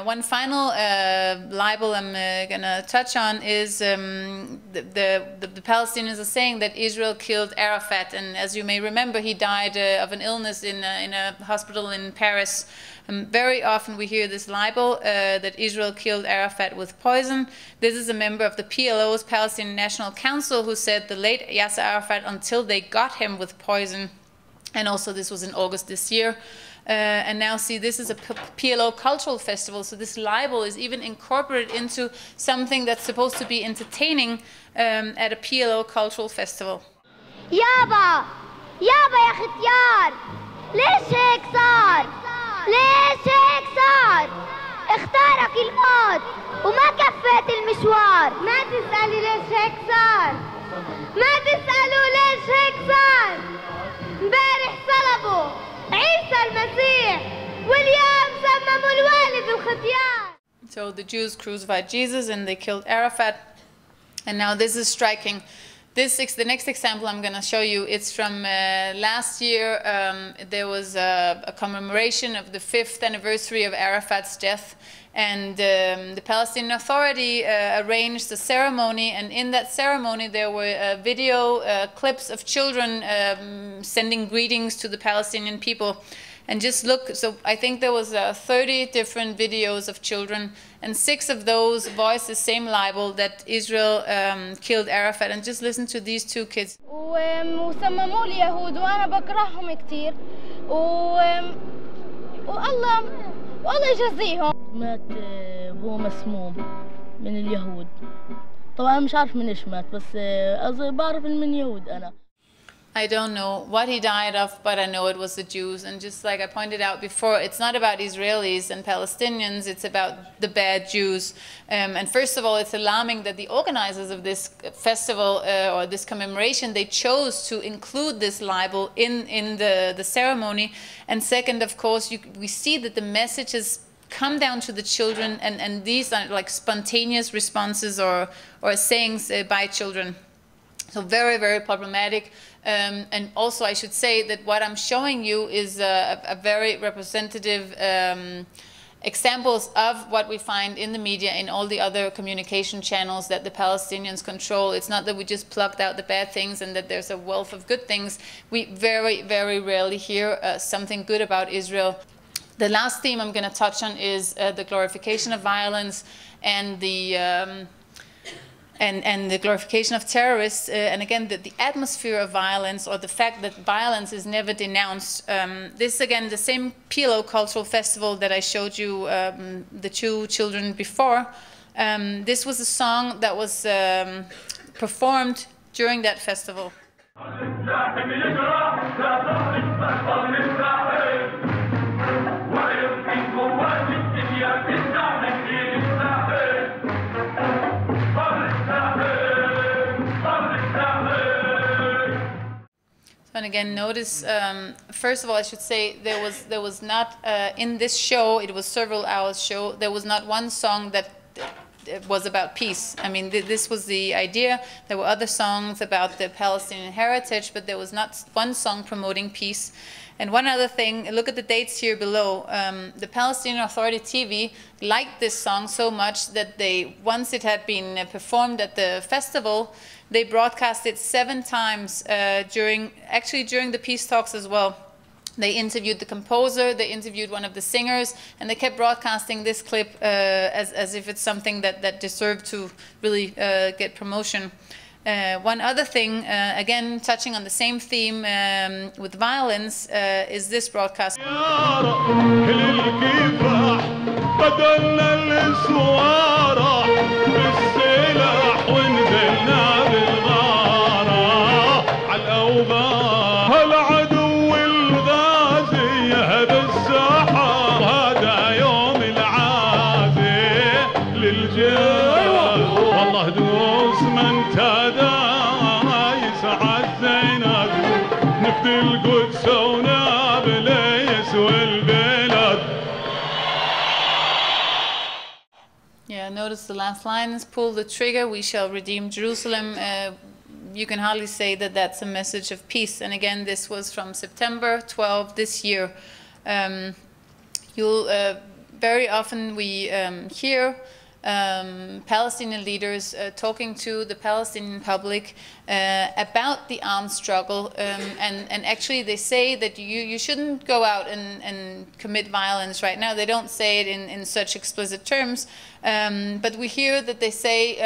One final libel I'm going to touch on is the Palestinians are saying that Israel killed Arafat, and as you may remember, he died of an illness in a hospital in Paris. Very often we hear this libel that Israel killed Arafat with poison. This is a member of the PLO's Palestinian National Council who said the late Yasser Arafat until they got him with poison, and also this was in August this year. And now see, this is a PLO cultural festival, so this libel is even incorporated into something that's supposed to be entertaining at a PLO cultural festival. يابا يابا يا ختيار، ليش هيك صار؟ ليش هيك صار؟ اختارك الموت وما كفيت المشوار. ما تسألي ليش هيك صار، ما تسألوا ليش هيك صار. امبارح صلبوا عيسى المسيح واليوم سمموا الوالد الختيار. So the Jews crucified Jesus and they killed Arafat, and now this is striking. The next example I'm going to show you, it's from last year. There was a commemoration of the 5th anniversary of Arafat's death, and the Palestinian Authority arranged a ceremony, and in that ceremony there were video clips of children sending greetings to the Palestinian people. And just look, so I think there was 30 different videos of children, and 6 of those voiced the same libel that Israel killed Arafat. And just listen to these 2 kids. وسمموا اليهود وأنا بكرههم كثير والله يجزيهم. مات وهو مسموم من اليهود. طبعا مش عارف من ايش مات، بس بعرف من يهود أنا. I don't know what he died of, but I know it was the Jews. And just like I pointed out before, it's not about Israelis and Palestinians, it's about the bad Jews. And first of all, it's alarming that the organizers of this festival or this commemoration, they chose to include this libel in the ceremony. And second, of course, we see that the messages come down to the children, and these are like spontaneous responses or sayings by children. So very, very problematic. And also I should say that what I'm showing you is a very representative examples of what we find in the media, in all the other communication channels that the Palestinians control. It's not that we just plucked out the bad things and that there's a wealth of good things. We very, very rarely hear something good about Israel. The last theme I'm going to touch on is the glorification of violence and the glorification of terrorists, and again, the atmosphere of violence, or the fact that violence is never denounced. This, again, the same PLO cultural festival that I showed you the 2 children before. This was a song that was performed during that festival. And again, notice, first of all, I should say there was not, in this show, it was several hours show, there was not one song that was about peace. I mean, this was the idea. There were other songs about the Palestinian heritage, but there was not one song promoting peace. And one other thing, look at the dates here below. The Palestinian Authority TV liked this song so much that they, once it had been performed at the festival, they broadcast it 7 times during the peace talks as well. They interviewed the composer, they interviewed one of the singers, and they kept broadcasting this clip as if it's something that deserved to really get promotion. One other thing, again, touching on the same theme with violence, is this broadcast. Yeah, notice the last lines, pull the trigger, we shall redeem Jerusalem. You can hardly say that that's a message of peace. And again, this was from September 12 this year. You'll very often we hear Palestinian leaders talking to the Palestinian public about the armed struggle, and actually they say that you shouldn't go out and commit violence right now. They don't say it in such explicit terms, but we hear that they say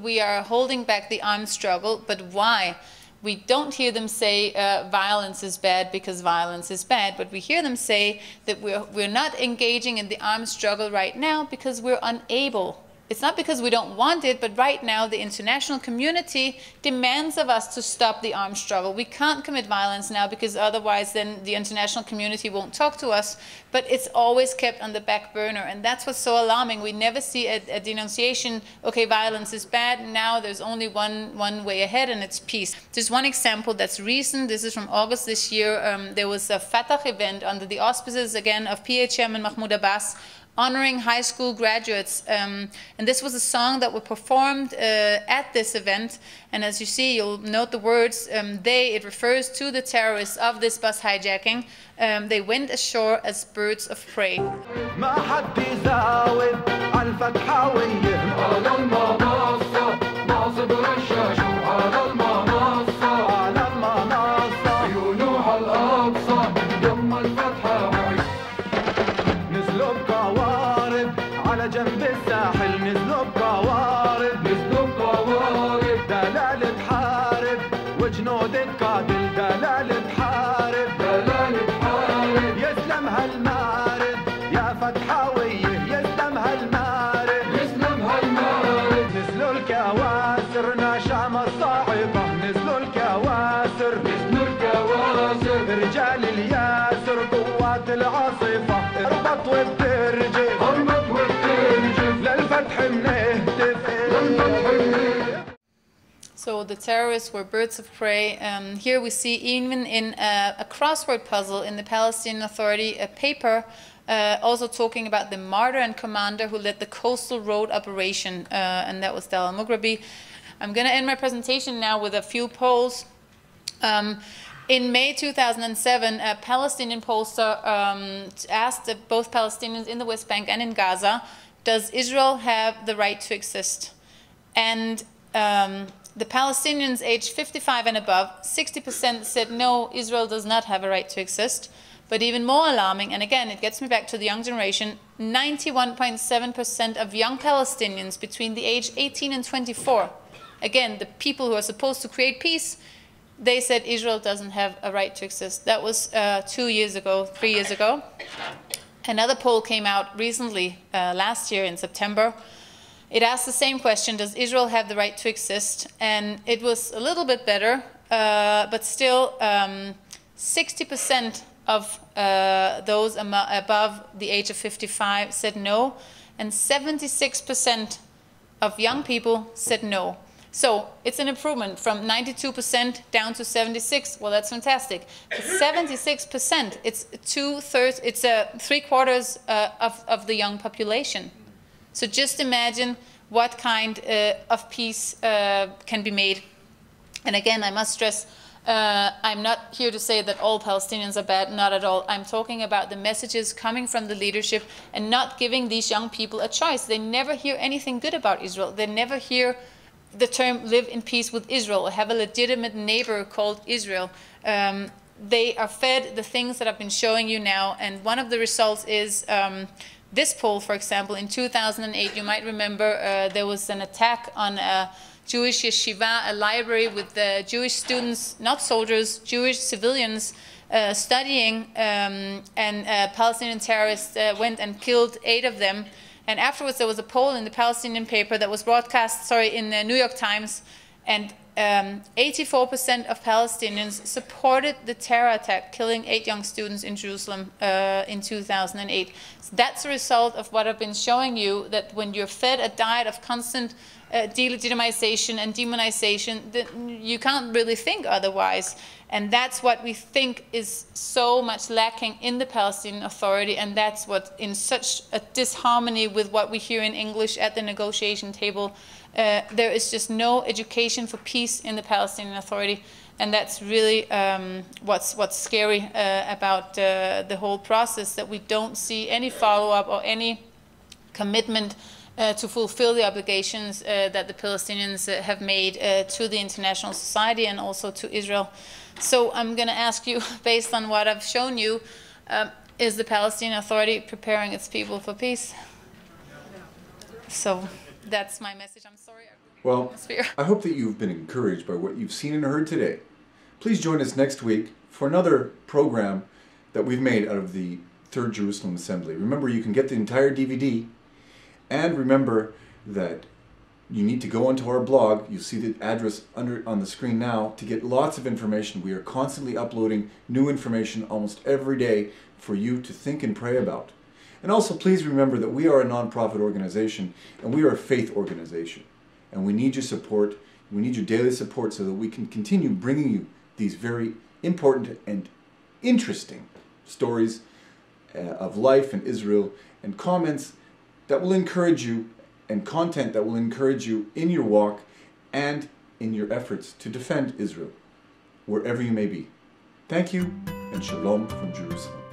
we are holding back the armed struggle, but why? We don't hear them say violence is bad because violence is bad, but we hear them say that we're not engaging in the armed struggle right now because we're unable. It's not because we don't want it, but right now the international community demands of us to stop the armed struggle. We can't commit violence now because otherwise then the international community won't talk to us, but it's always kept on the back burner, and that's what's so alarming. We never see a denunciation, okay, violence is bad, now there's only one way ahead, and it's peace. Just one example that's recent, this is from August this year, there was a Fatah event under the auspices, again, of PA Chairman Mahmoud Abbas, honoring high school graduates, and this was a song that was performed at this event, and as you see, you'll note the words, it refers to the terrorists of this bus hijacking. They went ashore as birds of prey. جنب الساحل نزلوا بقوارب دلال تحارب وجنود القاتل دلال تحارب يسلم هالمارد يا فتحاويه يسلم هالمارد نزلوا الكواسر ناشام الصاعقة نزلوا الكواسر رجال الياسر قوات العاصفة اربط وبترجف So the terrorists were birds of prey. Here we see even in a crossword puzzle in the Palestinian Authority, a paper also talking about the martyr and commander who led the coastal road operation, and that was Dal al-Mughrabi. I'm going to end my presentation now with a few polls. In May 2007, a Palestinian pollster asked both Palestinians in the West Bank and in Gaza, does Israel have the right to exist? And the Palestinians aged 55 and above, 60% said no, Israel does not have a right to exist. But even more alarming, and again, it gets me back to the young generation, 91.7% of young Palestinians between the age 18 and 24, again, the people who are supposed to create peace, they said Israel doesn't have a right to exist. That was 3 years ago. Another poll came out recently, last year in September. It asked the same question, does Israel have the right to exist? And it was a little bit better, but still 60% of those above the age of 55 said no, and 76% of young people said no. So it's an improvement from 92% down to 76%. Well, that's fantastic. But 76%, it's 2/3, it's 3/4 of the young population. So just imagine what kind of peace can be made. And again, I must stress, I'm not here to say that all Palestinians are bad, not at all. I'm talking about the messages coming from the leadership and not giving these young people a choice. They never hear anything good about Israel. They never hear the term live in peace with Israel or have a legitimate neighbor called Israel. They are fed the things that I've been showing you now, and one of the results is this poll, for example, in 2008, you might remember there was an attack on a Jewish yeshiva, a library with Jewish students, not soldiers, Jewish civilians studying, and Palestinian terrorists went and killed 8 of them. And afterwards, there was a poll in the Palestinian paper that was broadcast, in the New York Times, and 84% of Palestinians supported the terror attack, killing 8 young students in Jerusalem in 2008. So that's a result of what I've been showing you, that when you're fed a diet of constant delegitimization and demonization, you can't really think otherwise. And that's what we think is so much lacking in the Palestinian Authority, and that's what, in such a disharmony with what we hear in English at the negotiation table, there is just no education for peace in the Palestinian Authority. And that's really what's scary about the whole process, that we don't see any follow-up or any commitment to fulfill the obligations that the Palestinians have made to the international society and also to Israel. So I'm going to ask you, based on what I've shown you, is the Palestinian Authority preparing its people for peace? So that's my message. I'm sorry. Well, I hope that you've been encouraged by what you've seen and heard today. Please join us next week for another program that we've made out of the Third Jerusalem Assembly. Remember, you can get the entire DVD, and remember that you need to go onto our blog. You see the address on the screen now to get lots of information. We are constantly uploading new information almost every day for you to think and pray about. And also, please remember that we are a non-profit organization and we are a faith organization. And we need your support. We need your daily support so that we can continue bringing you these very important and interesting stories of life in Israel, and comments that will encourage you, and content that will encourage you in your walk and in your efforts to defend Israel, wherever you may be. Thank you, and shalom from Jerusalem.